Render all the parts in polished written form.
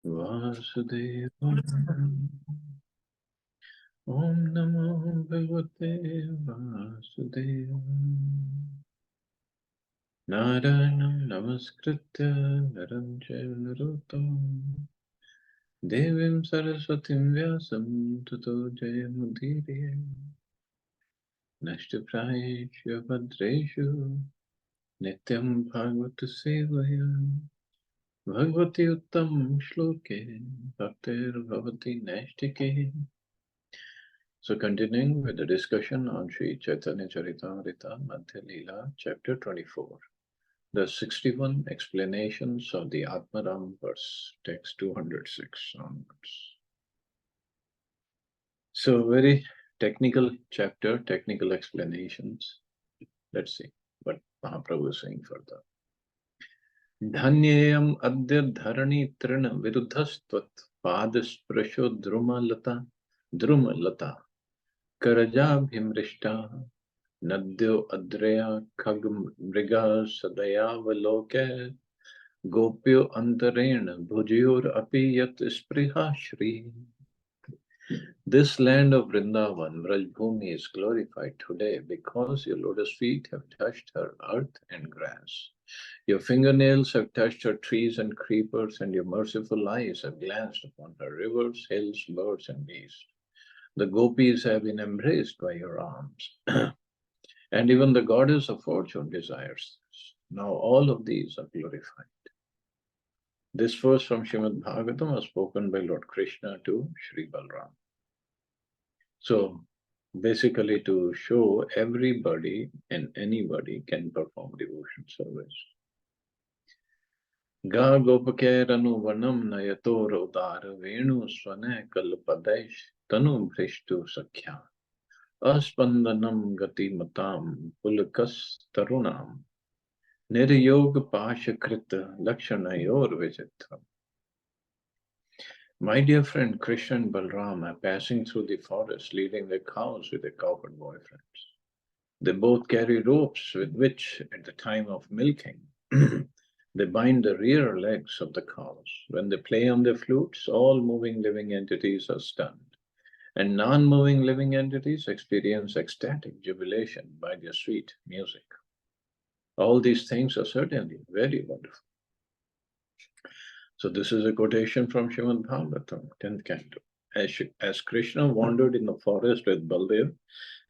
Vasudevaya. Om Namo Bhagavate Vasudevaya. Narayanam Namaskritya Naram Chaiva Narottam Devim Saraswatim Vyasam Tato Jayamudiriya Nashtaprayeshu Bhadreshu Nityam Bhagavata Sevaya Bhagavati Uttam Shloke Bhaktir Bhavati Nashtike. So continuing with the discussion on Sri Chaitanya Charitamrita Madhya Lila, chapter 24. The 61 explanations of the Atmaram verse, text 206 onwards. So very technical chapter, technical explanations. Let's see what Mahaprabhu is saying further. Dhanyayam adya dharani trina viruddhastvat padasprasho drumalata karajabhimrishta Nadyo Adreya Khag Mriga Sadayavaloke Gopyo Antarena Bhujyor Api Yat Spriha Shri. This land of Vrindavan, Vrajbhumi, is glorified today because your lotus feet have touched her earth and grass. Your fingernails have touched her trees and creepers, and your merciful eyes have glanced upon her rivers, hills, birds, and beasts. The gopis have been embraced by your arms. And even the goddess of fortune desires this. Now all of these are glorified. This verse from Srimad Bhagavatam was spoken by Lord Krishna to Sri Balram. So basically to show everybody and anybody can perform devotion service. Ga gopake ranu vanam nayato rodara venu swane kalpadesh tanu bhrishtu sakhya aspandanam gati matam pulakas tarunam Niryog Pashakrita Lakshanayor Vijitra. My dear friend Krishna and Balram are passing through the forest leading their cows with their cowherd boyfriends. They both carry ropes with which, at the time of milking, they bind the rear legs of the cows. When they play on their flutes, all moving living entities are stunned, and non-moving living entities experience ecstatic jubilation by their sweet music. All these things are certainly very wonderful. So this is a quotation from Srimad Bhagavatam, 10th canto. As Krishna wandered in the forest with Baldev,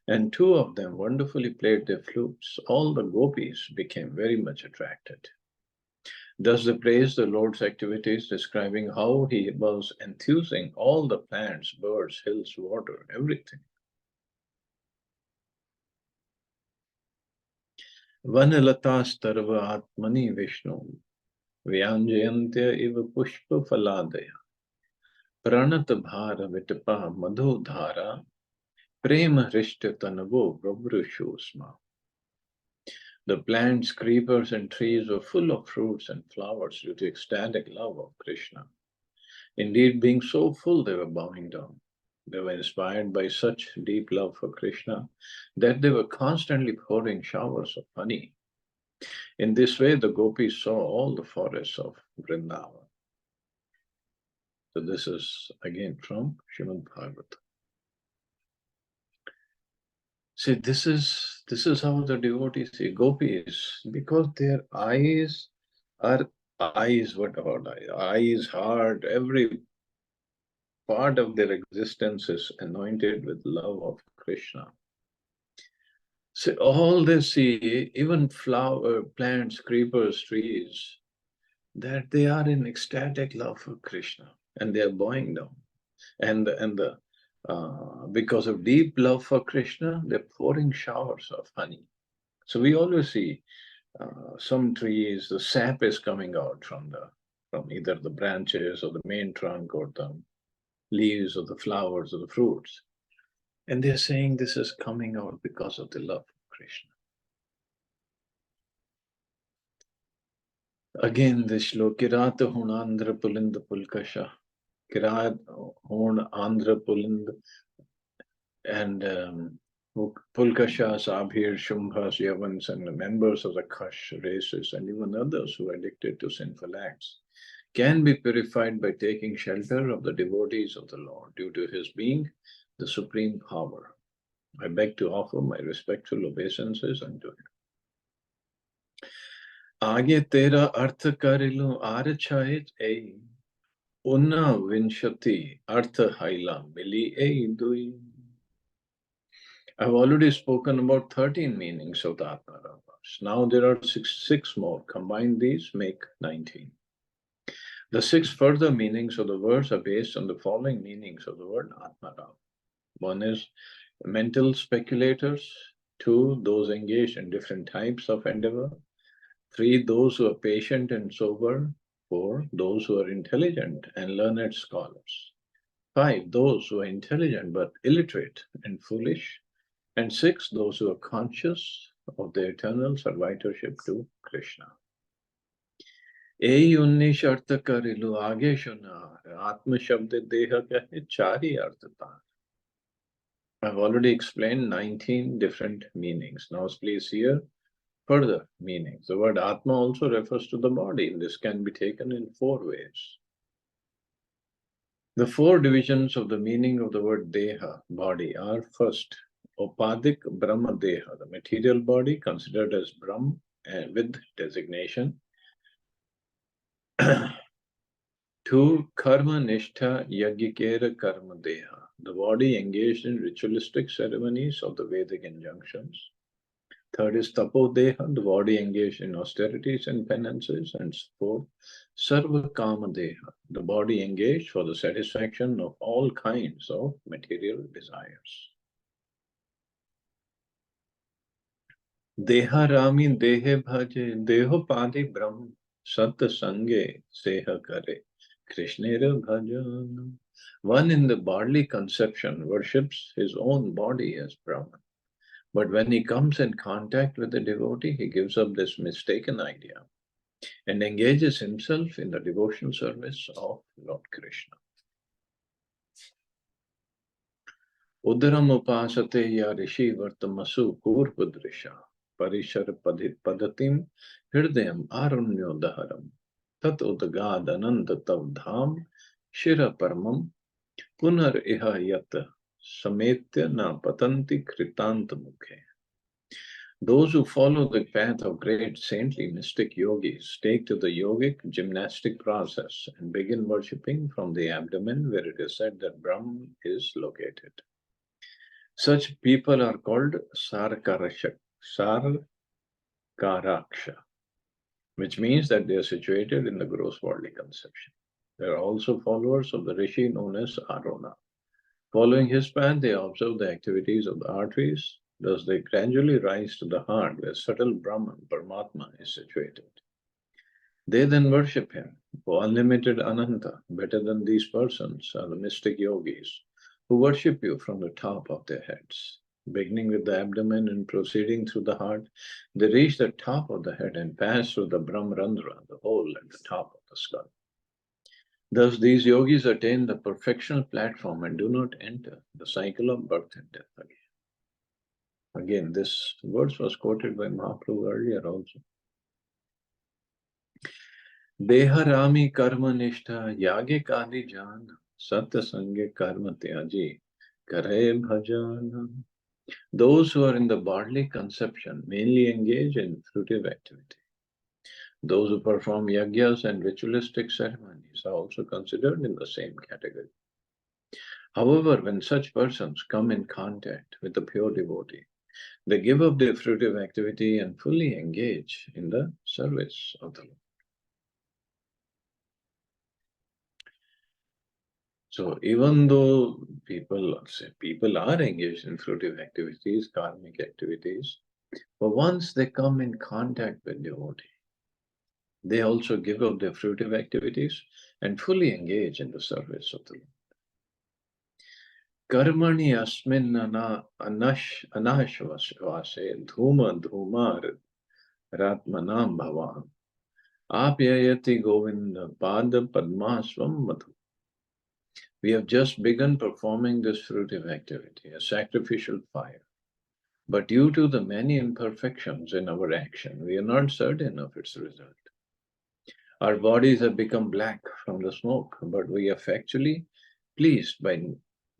and two of them wonderfully played their flutes, all the gopis became very much attracted. Thus they praised the Lord's activities, describing how he was enthusing all the plants, birds, hills, water, everything. Vanalatastarva Atmani Vishnu Vyanjayantya iva Pushpa Faladaya Pranat Bhara Vitapa Madhu Dhara Prema Rishta Tanavo Vabrushusma. The plants, creepers, and trees were full of fruits and flowers due to ecstatic love of Krishna. Indeed, being so full, they were bowing down. They were inspired by such deep love for Krishna that they were constantly pouring showers of honey. In this way, the gopis saw all the forests of Vrindavan. So this is again from Srimad Bhagavatam. See, this is how the devotees see gopis, because their eyes are eyes. What about eyes? Eyes, heart, every part of their existence is anointed with love of Krishna. So all they see, even flower, plants, creepers, trees, that they are in ecstatic love for Krishna, and they are bowing down, and the because of deep love for Krishna, they're pouring showers of honey. So we always see some trees, the sap is coming out from either the branches or the main trunk or the leaves or the flowers or the fruits. And they're saying this is coming out because of the love of Krishna. Again, this shloka, Kirata hun andhra pulinda pulkasha, Kirat hun andhra pulind, and Pulkashas, Abhir, Shumbhas, Yavans, and the members of the Kash races, and even others who are addicted to sinful acts, can be purified by taking shelter of the devotees of the Lord due to his being the supreme power. I beg to offer my respectful obeisances unto him. आगे तेरा अर्थ कर लूं आरछाए ए उन्ना विंशति अर्थ हाइला मिली ए दुई. I've already spoken about 13 meanings of the Atmaravas. Now there are six more. Combine these, make 19. The 6 further meanings of the words are based on the following meanings of the word Atmarav. One is mental speculators. 2, those engaged in different types of endeavor. 3, those who are patient and sober. 4, those who are intelligent and learned scholars. 5, those who are intelligent but illiterate and foolish. And 6, those who are conscious of their eternal servitorship to Krishna. यही 19 अर्थ कर लो आगे सुना आत्म शब्द देह का है 4 ही अर्थ था. I've already explained 19 different meanings. Now please hear further meanings. The word Atma also refers to the body. This can be taken in 4 ways. The 4 divisions of the meaning of the word Deha, body, are first, Upadik Brahma Deha, the material body considered as Brahm and with designation. 2, Karma Nishtha Yagikera Karma Deha, the body engaged in ritualistic ceremonies of the Vedic injunctions. 3rd is Tapo Deha, the body engaged in austerities and penances. And 4th, Sarva Kama Deha, the body engaged for the satisfaction of all kinds of material desires. Deha Rami Dehe Bhaje, Deho Padi Brahm, Sat Sange Seha Kare, Krishnera Bhajan. One in the bodily conception worships his own body as Brahman. But when he comes in contact with the devotee, he gives up this mistaken idea and engages himself in the devotional service of Lord Krishna. Udaram upasate ya rishi vartamasu purvadrisha parishar padatim hirdayam arunyo daharam tat udagad anandatav dham shira paramam punar iha yat sametya na patanti kritanta mukhe. Those who follow the path of great saintly mystic yogis take to the yogic gymnastic process and begin worshipping from the abdomen where it is said that Brahm is located. Such people are called Sarkaraksha, which means that they are situated in the gross worldly conception. They are also followers of the rishi known as Aruna. Following his path, they observe the activities of the arteries. Thus, they gradually rise to the heart where subtle Brahman, Paramatma, is situated. They then worship him. For unlimited Ananta, better than these persons are the mystic yogis, who worship you from the top of their heads. Beginning with the abdomen and proceeding through the heart, they reach the top of the head and pass through the Brahmarandra, the hole at the top of the skull. Thus, these yogis attain the perfectional platform and do not enter the cycle of birth and death again. Again, this verse was quoted by Mahaprabhu earlier also. Deha Rami Karma Nishtha Yage Kadi Jana Satya Sange Karma Tyaji Kare Bhajana. Those who are in the bodily conception mainly engage in fruitive activity. Those who perform yagyas and ritualistic ceremonies are also considered in the same category. However, when such persons come in contact with the pure devotee, they give up their fruitive activity and fully engage in the service of the Lord. So even though people are engaged in fruitive activities, karmic activities, but once they come in contact with devotee, they also give up their fruitive activities and fully engage in the service of the Lord. Karmani asmin anashvase dhuma ratmanam bhavan apyayati govinda pada padmasvam madhu. We have just begun performing this fruitive activity, a sacrificial fire. But due to the many imperfections in our action, we are not certain of its result. Our bodies have become black from the smoke, but we are factually pleased by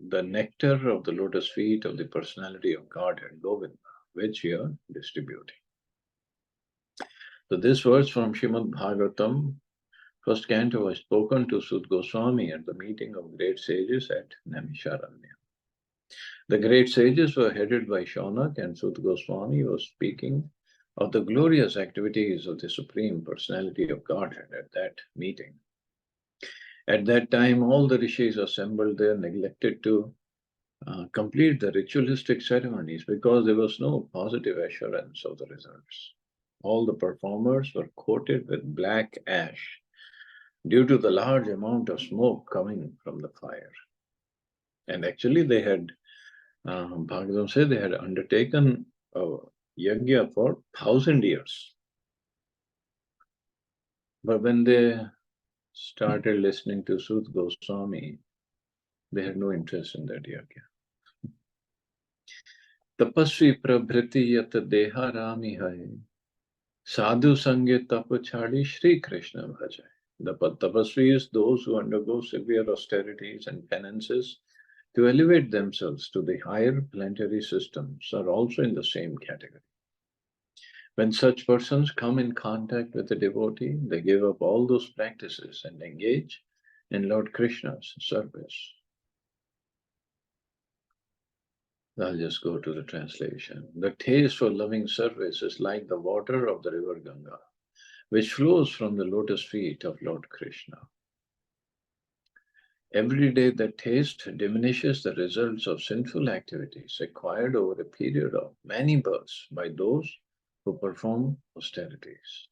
the nectar of the lotus feet of the personality of Godhead, Govinda, which you are distributing. So this verse from Srimad Bhagavatam, first canto, was spoken to Sud Goswami at the meeting of great sages at Naimisharanya. The great sages were headed by Shaunak, and Sud Goswami was speaking of the glorious activities of the Supreme Personality of Godhead at that meeting. At that time, all the rishis assembled there neglected to complete the ritualistic ceremonies because there was no positive assurance of the results. All the performers were coated with black ash due to the large amount of smoke coming from the fire. And actually, they had, Bhagavatam said, they had undertaken a yajna for 1,000 years. But when they started listening to Sud Goswami, they had no interest in that yajna. Tapasvi prabhriti yat deharami hai, sadhu sange tap chadi Shri Krishna bhajai. The tapasvis, those who undergo severe austerities and penances to elevate themselves to the higher planetary systems, are also in the same category. When such persons come in contact with a devotee, they give up all those practices and engage in Lord Krishna's service. I'll just go to the translation. The taste for loving service is like the water of the river Ganga, which flows from the lotus feet of Lord Krishna. Every day that taste diminishes the results of sinful activities acquired over a period of many births by those who perform austerities.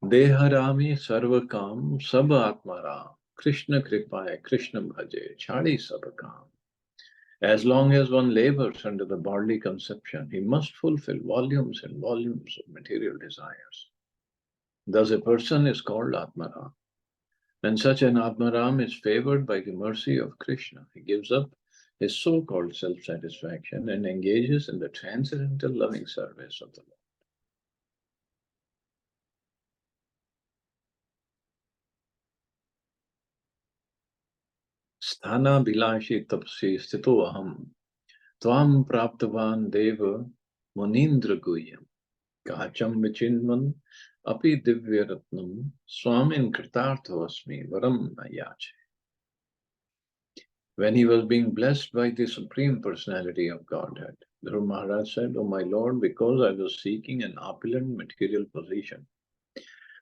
Deharami sarvakam sab atmaram, Krishna kripaya Krishna bhaje, chadi sabakam. As long as one labors under the bodily conception, he must fulfill volumes and volumes of material desires. Thus a person is called Atmaram. When such an Atmaram is favored by the mercy of Krishna, he gives up his so-called self-satisfaction and engages in the transcendental loving service of the Lord. Sthana bilashi tapsi sthito aham, tvam praptavan deva munindra guyam, kacham vichinvan api divyaratnam, swamin kritarthavasmi varam nayache. When he was being blessed by the Supreme Personality of Godhead, Dhruv Maharaj said, "O my Lord, because I was seeking an opulent material position,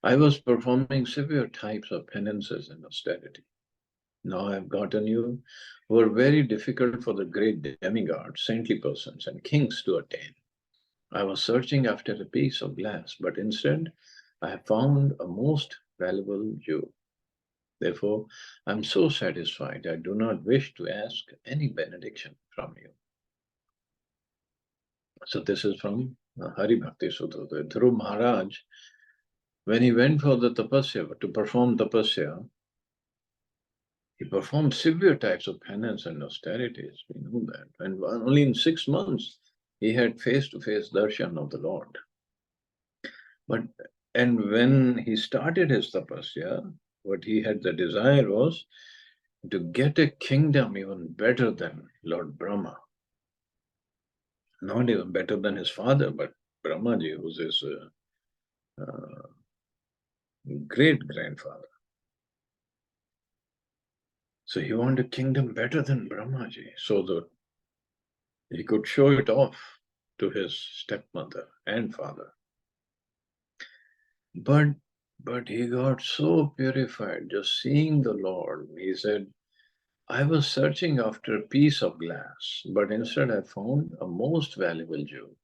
I was performing severe types of penances and austerity. Now I have gotten you who are very difficult for the great demigods, saintly persons, and kings to attain. I was searching after a piece of glass, but instead I have found a most valuable jewel. Therefore, I am so satisfied, I do not wish to ask any benediction from you." So this is from Hari Bhakti Sutta. Dhruv Maharaj, when he went for the tapasya, to perform tapasya, he performed severe types of penance and austerities. We know that. And only in 6 months, he had face-to-face darshan of the Lord. And when he started his tapasya, what he had the desire was to get a kingdom even better than Lord Brahma. Not even better than his father, but Brahmaji, who's his great-grandfather. So he wanted a kingdom better than Brahmaji, so that he could show it off to his stepmother and father. But he got so purified just seeing the Lord. He said, "I was searching after a piece of glass, but instead I found a most valuable jewel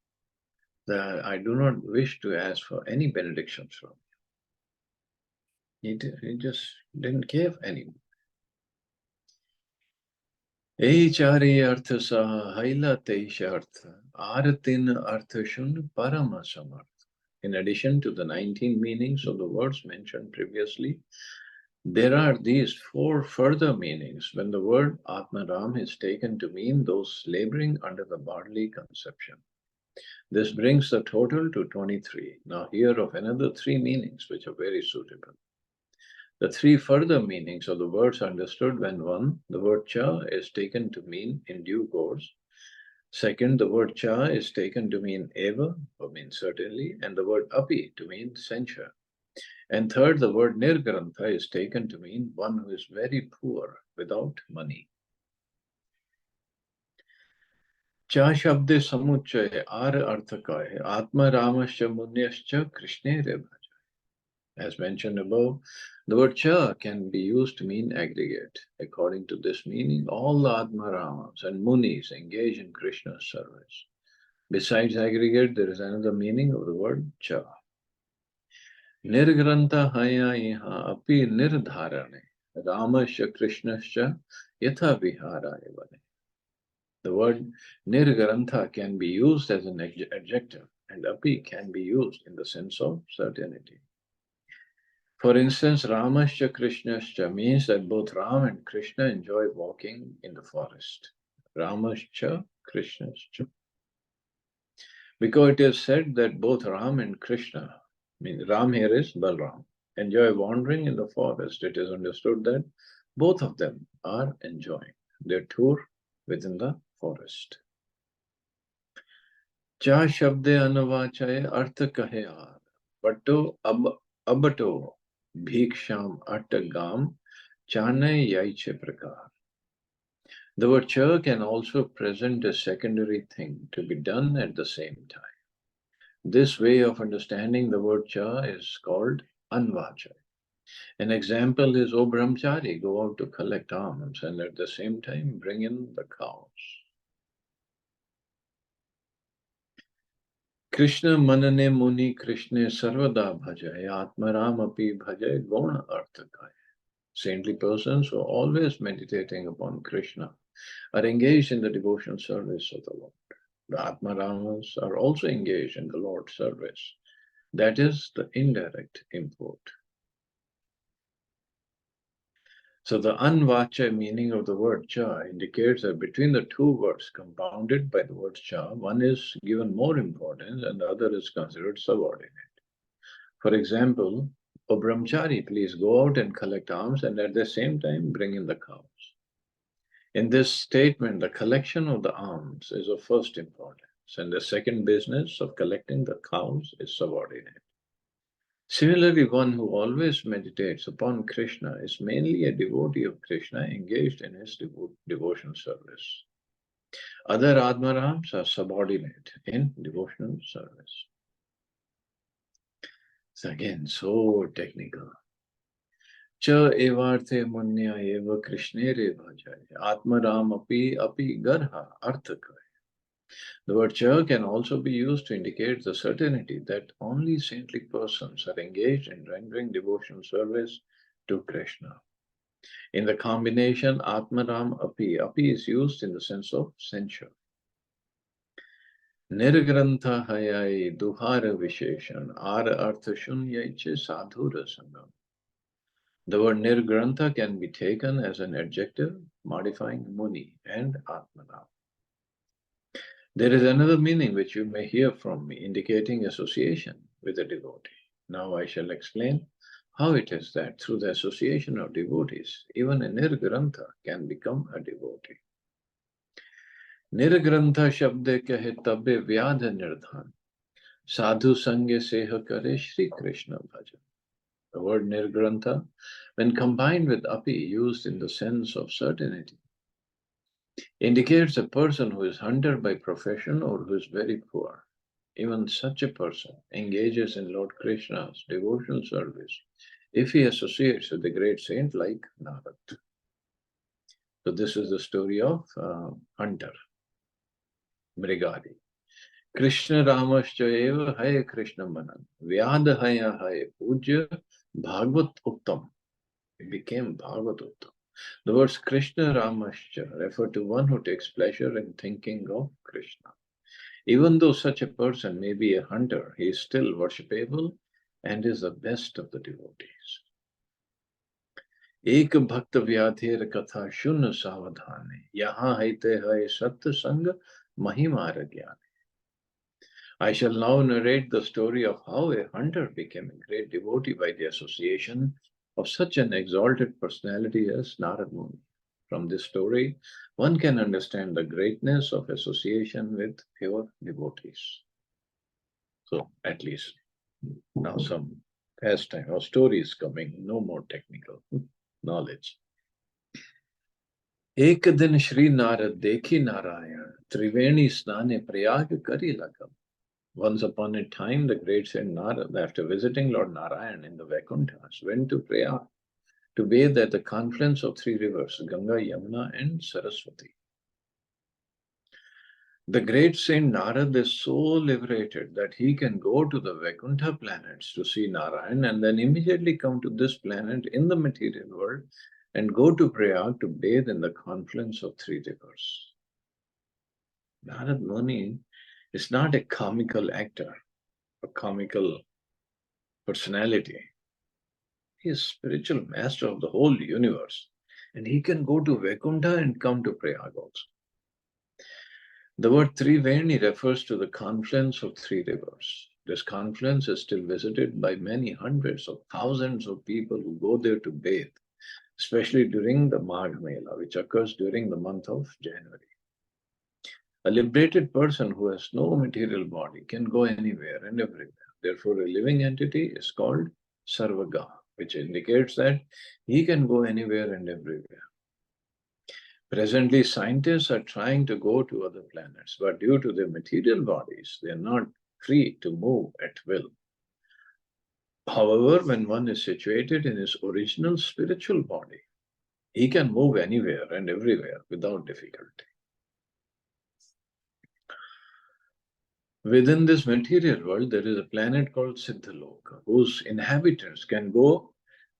that I do not wish to ask for any benedictions from." He just didn't give any. Chari artha sa haila teisha artha, aratin artha shun parama samartha. In addition to the 19 meanings of the words mentioned previously, there are these 4 further meanings when the word Atmaram is taken to mean those laboring under the bodily conception. This brings the total to 23. Now hear of another three meanings which are very suitable. The three further meanings of the words are understood when one, the word cha is taken to mean in due course. Second, the word cha is taken to mean eva, or mean certainly, and the word api to mean censure. And third, the word nirgrantha is taken to mean one who is very poor without money. Cha shabde samuchaya ar arthakaya atma ramascha munyascha krishne rebha. As mentioned above, the word cha can be used to mean aggregate. According to this meaning, all the Atmaramas and Munis engage in Krishna's service. Besides aggregate, there is another meaning of the word cha. Nirgranta haya iha api nirdharane ramasya krishnasya yatha viharaya vane. The word nirgrantha can be used as an adjective, and api can be used in the sense of certainty. For instance, Ramascha Krishnascha means that both Ram and Krishna enjoy walking in the forest. Ramascha Krishnascha. Because it is said that both Ram and Krishna, Ram here is Balram, enjoy wandering in the forest, it is understood that both of them are enjoying their tour within the forest. Cha shabde anavachaya artha kahe aar, bato abato bhiksham attagam chane yaiche prakar. The word cha can also present a secondary thing to be done at the same time. This way of understanding the word cha is called anvacha. An example is, O brahmachari, go out to collect alms and at the same time bring in the cows. Krishna manane muni Krishna sarvada bhajay atmaram api bhajay guna arthakaya. Saintly persons who are always meditating upon Krishna are engaged in the devotional service of the Lord. The Atmaramas are also engaged in the Lord's service. That is the indirect import. So the anvacha meaning of the word cha indicates that between the two words compounded by the word cha, one is given more importance and the other is considered subordinate. For example, O brahmachari, please go out and collect alms and at the same time bring in the cows. In this statement, the collection of the alms is of first importance and the second business of collecting the cows is subordinate. Similarly, one who always meditates upon Krishna is mainly a devotee of Krishna engaged in his devotional service. Other Atmarams are subordinate in devotional service. So again, so technical. Cha evarte munya eva krishnere bhajaya atmaram api garha arthakaya. The word cha can also be used to indicate the certainty that only saintly persons are engaged in rendering devotional service to Krishna. In the combination atmaram api is used in the sense of censure. Nirgrantha hayai duhara visheshan ara artha shunyaiche sadhura sangam. The word nirgrantha can be taken as an adjective modifying muni and atmanam. There is another meaning which you may hear from me, indicating association with a devotee. Now I shall explain how it is that through the association of devotees, even a nirgrantha can become a devotee. Nirgrantha shabde kahe tabbe vyadha nirdhan, sadhu sange seha kare Shri Krishna bhajan. The word nirgrantha, when combined with api, used in the sense of certainty, indicates a person who is hunter by profession or who is very poor. Even such a person engages in Lord Krishna's devotional service if he associates with the great saint like Narad. So this is the story of hunter, Mrigadi. Krishna Ramascha eva hai Krishna manan, Vyada haya hai puja Bhagavad Uttam. It became Bhagavad Uttam. The words Krishna Ramascha refer to one who takes pleasure in thinking of Krishna. Even though such a person may be a hunter, he is still worshipable and is the best of the devotees. Ek bhakta vyadhir katha shunna savadhane, yaha haite hai satta sanga mahimara gyane. I shall now narrate the story of how a hunter became a great devotee by the association of such an exalted personality as Narad Muni. From this story, one can understand the greatness of association with pure devotees. So, at least now some pastime or stories coming, no more technical knowledge. एक दिन श्री नारद देखी नारायण त्रिवेणी स्नाने प्रयाग करी लगम. Once upon a time, the great Saint Narad, after visiting Lord Narayan in the Vaikuntha's, went to Prayag to bathe at the confluence of three rivers, Ganga, Yamuna, and Saraswati. The great Saint Narad is so liberated that he can go to the Vaikuntha planets to see Narayan and then immediately come to this planet in the material world and go to Prayag to bathe in the confluence of three rivers. Narad Muni is not a comical actor, a comical personality. He is spiritual master of the whole universe. And he can go to Vaikuntha and come to Prayag also. The word Triveni refers to the confluence of three rivers. This confluence is still visited by many hundreds of thousands of people who go there to bathe, especially during the Madhya Lila, which occurs during the month of January. A liberated person who has no material body can go anywhere and everywhere. Therefore, a living entity is called Sarvaga, which indicates that he can go anywhere and everywhere. Presently, scientists are trying to go to other planets, but due to their material bodies, they are not free to move at will. However, when one is situated in his original spiritual body, he can move anywhere and everywhere without difficulty. Within this material world, there is a planet called Siddhaloka, whose inhabitants can go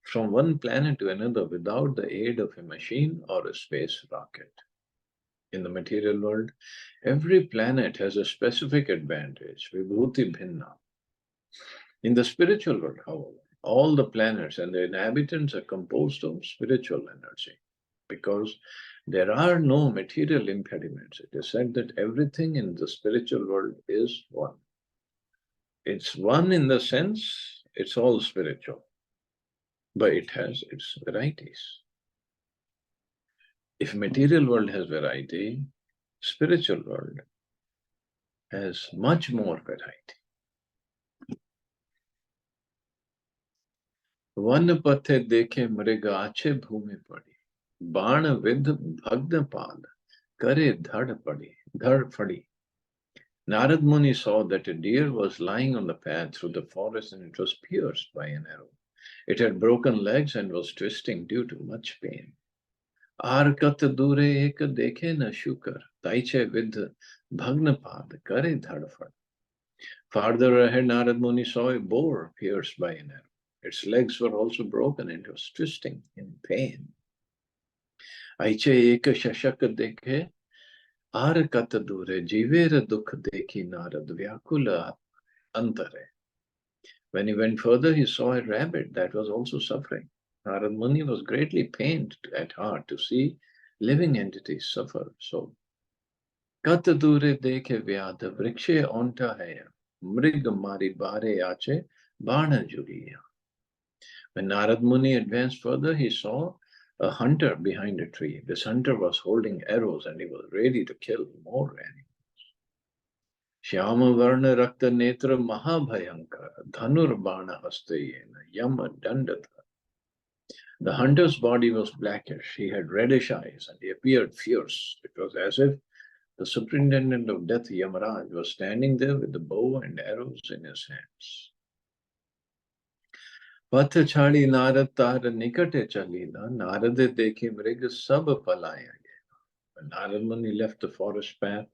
from one planet to another without the aid of a machine or a space rocket. In the material world, every planet has a specific advantage, Vibhuti Bhinna. In the spiritual world, however, all the planets and their inhabitants are composed of spiritual energy because there are no material impediments. It is said that everything in the spiritual world is one. It's one in the sense it's all spiritual, but it has its varieties. If material world has variety, spiritual world has much more variety. वन पथे देखे मृग आछे भूमि पड़ी, बाण विध भग्न पाद करे धड़ फड़ी. Narad Muni saw that a deer was lying on the path through the forest and it was pierced by an arrow. It had broken legs and was twisting due to much pain. आर कत दूरे एक देखे न शुकर, ताइचे विध भग्न पाद करे धड़फड़. Farther ahead, Narad Muni saw a boar pierced by an arrow. Its legs were also broken and it was twisting in pain. Aiche ek shashak dekhe, ar kat dure, jiver dukh dekhi Narad vyakula antare. When he went further, he saw a rabbit that was also suffering. Narad Muni was greatly pained at heart to see living entities suffer. So, kat dure dekhe vyad, vrikshe onta hai, mrig mari bare ache, bana juriya. When Narad Muni advanced further, he saw a hunter behind a tree. This hunter was holding arrows and he was ready to kill more animals. Shyama Varna Rakta Netra Mahabhayankar Dhanur Bana Hastayena Yama Dandata. The hunter's body was blackish. He had reddish eyes and he appeared fierce. It was as if the superintendent of death, Yamaraj, was standing there with the bow and arrows in his hands. पथ छाड़ी नारद तार निकटे चलीला, नारद देखे मृग सब पलाया गया. When Narad Muni left the forest path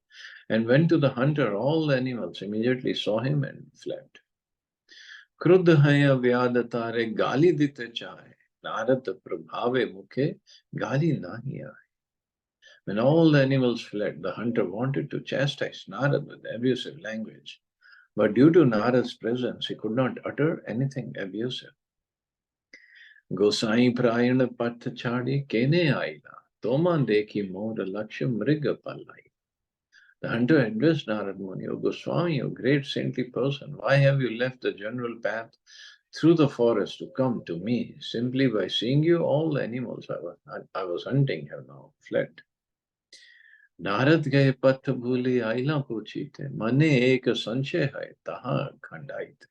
and went to the hunter, all the animals immediately saw him and fled. क्रुद्ध है व्याध तारे गाली दिते चाहे, नारद प्रभावे मुखे गाली नाहि आए. When all the animals fled, the hunter wanted to chastise Narad with abusive language, but due to Narad's presence, he could not utter anything abusive. गोसाई प्रायण पथ छाड़ी केने आईला, तोमा देखी मोर लक्ष्य मृग पलाई. And to address Narad Muni, O Goswami, O great saintly person, why have you left the general path through the forest to come to me? Simply by seeing you, all the animals I was hunting have now fled. Narad गए पथ भूले आइला पूछी थे मने एक संशय है तहा खंडाइत.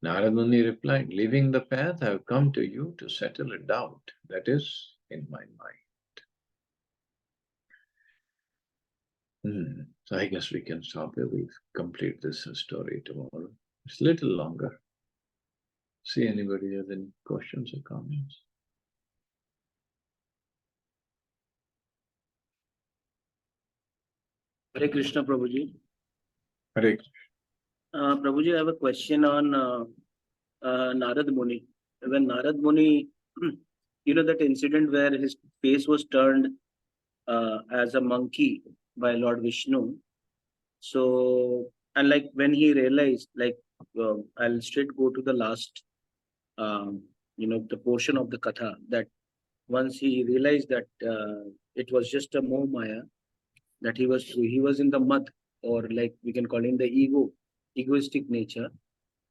Narad Muni replied, leaving the path, I have come to you to settle a doubt that is in my mind. So I guess we can stop here. We'll complete this story tomorrow. It's a little longer. See anybody has any questions or comments? Hare Krishna, Prabhuji. Hare Krishna. Prabhuji, I have a question on Narad Muni. When Narad Muni, that incident where his face was turned as a monkey by Lord Vishnu. So, and like when he realized, I'll straight go to the last, the portion of the Katha, that once he realized that it was just a Moh Maya, that he was in the mud, or like we can call him the egoistic nature.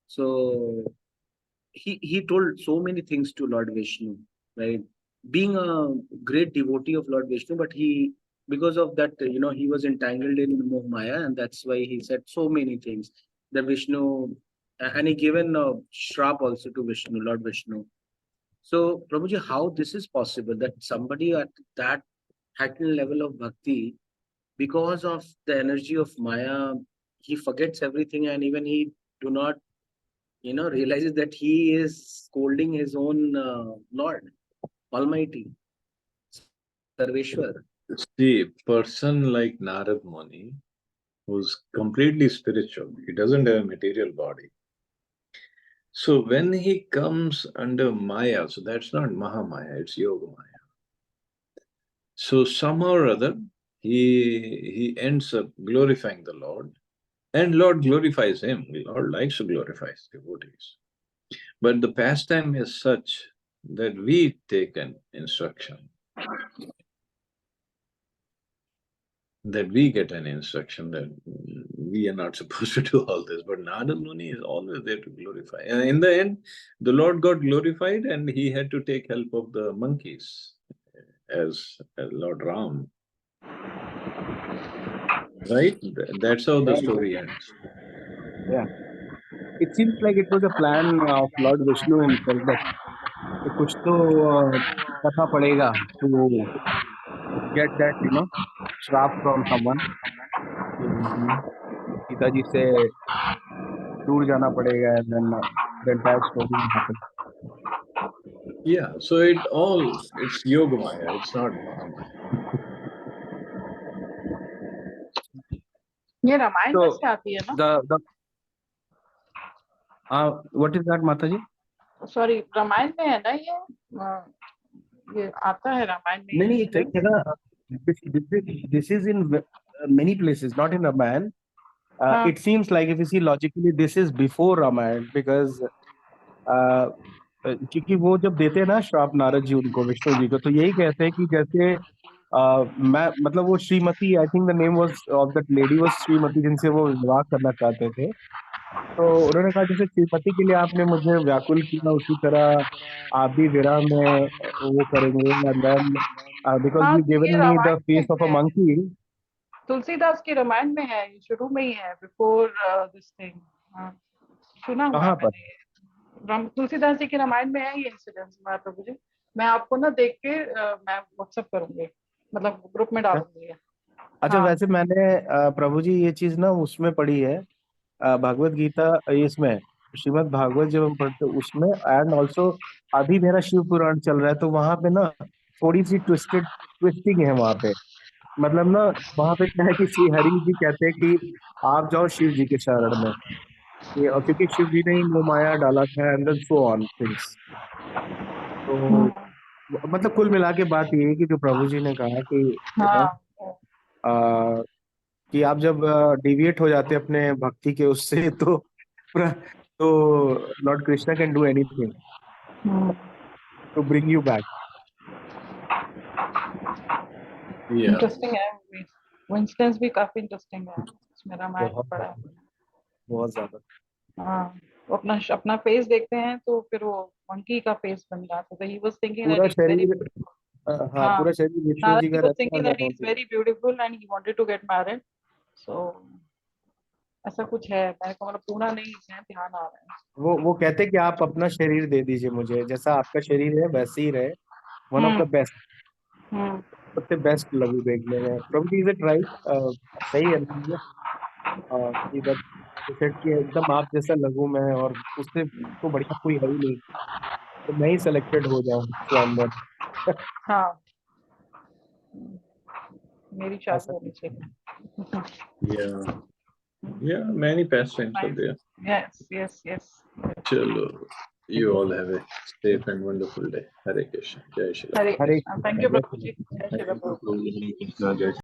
So he told so many things to Lord Vishnu, right? Being a great devotee of Lord Vishnu, but because of that, he was entangled in Moh Maya, and that's why he said so many things. The Vishnu, and he given a shrap also to Vishnu, Lord Vishnu. So, Prabhuji, how this is possible that somebody at that heightened level of bhakti, because of the energy of Maya, he forgets everything, and even he do not realizes that he is scolding his own Lord, Almighty, Sarveshwar. See, a person like Narad Muni, who's completely spiritual, he doesn't have a material body. So when he comes under Maya, so that's not Mahamaya, it's Yoga Maya. So somehow or other, he ends up glorifying the Lord, and Lord glorifies him. Lord likes to glorify his devotees. But the pastime is such that we take an instruction, that we get an instruction that we are not supposed to do all this. But Narad Muni is always there to glorify. And in the end, the Lord got glorified and he had to take help of the monkeys as Lord Ram. Right? That's how the story ends. Yeah. It seems like it was a plan of Lord Vishnu himself that कुछ तो करना पड़ेगा to get that, श्राप from someone. पिताजी से दूर जाना पड़ेगा, and then the entire story will happen. Yeah, so it's Yoga Maya, it's not Mahamaya. ये रामायण में So से आती है ना? the what is that, Mataji? Sorry, Ramayana में है ना ये आता है रामायण में नहीं ये नहीं, incident? this is in many places, not in Ramayana. हाँ, It seems like if you see logically, this is before Ramayana, because क्योंकि वो जब देते हैं ना श्राप नारद जी उनको, विष्णु जी को, तो यही कहते हैं कि जैसे मैं मतलब वो Shrimati, I think the name was of that lady was Shrimati, जिनसे वो विवाह करना चाहते थे। तो उन्होंने कहा जैसे श्रीमती के लिए आपने मुझे व्याकुल किया, उसी तरह आप भी विरह में वो करेंगे, एंड देन बिकॉज हाँ, यू तो गिवन ये me the Ramayana face of a में है, मंकी। तुलसीदास की रामायण में है, ये शुरू में ही है, बिफोर दिस थिंग। सुना हुआ है कहाँ पर? मैंने, तुलसीदास जी की रामायण में है ये इंसिडेंट। प्रभु जी, मैं आपको ना देख के मैं व्हाट्सएप करूंगी, मतलब ग्रुप में डालूंगी। अच्छा, हाँ, वैसे मैंने प्रभु जी ये चीज ना उसमें पढ़ी है, भगवत गीता, इसमें श्रीमद् भागवत जब हम पढ़ते उसमें, एंड ऑल्सो अभी मेरा शिव पुराण चल रहा है, तो वहां पे ना थोड़ी सी ट्विस्टिंग है वहां पे। मतलब ना वहां पे क्या है कि श्री हरि जी कहते हैं कि आप जाओ शिव जी के शरण में, और क्योंकि शिव जी ने ही मोह माया डाला था, and then so on things. तो मतलब कुल मिला के बात ये है कि जो प्रभु जी ने कहा कि हाँ, कि आप जब डिविएट हो जाते हैं अपने भक्ति के उससे, तो lord Krishna can do anything to bring you back. Yeah. Interesting है मूवी। वो इंसिडेंस भी काफी इंटरेस्टिंग है, उसमें रामायण में बहुत पड़ा है। बहुत ज्यादा। हाँ, वो अपना फेस देखते हैं तो फिर वो मंकी का फेस बन जाता है। ही वाज थिंकिंग दैट पूरा ही इज वेरी, शरीर, हाँ हाँ, पूरा शरीर विष्णु नारद जी ही का वाज रहता है थिंकिंग और दैट ही लखनऊ इज जी। Very beautiful and he wanted to get married. So ऐसा कुछ है, मेरे को मतलब पूरा नहीं है ध्यान आ रहा है। वो कहते कि आप अपना शरीर दे दीजिए मुझे, जैसा आपका शरीर है वैसे ही रहे। One of the hmm best, hmm सबसे बेस्ट लघु देखने में। Prabhu ji, is it right? सही है ना ये? कि that you said कि एकदम आप जैसा लघु में, और उससे तो बढ़िया कोई है ही नहीं, तो मैं ही सिलेक्टेड हो जाऊं स्वयंवर। हाँ, मेरी शादी ऐसा होनी कुछ। चाहिए। Yeah, yeah, many pastimes are Nice. there. Yes. Chalo, you all have a safe and wonderful day. Hare Krishna, Jai Shri Ram. Hare Hare Krishna. Thank Krishna, you, जय Prabhuji. Shri Jai Shri Thank Prabhu. you, Hare Krishna, Jai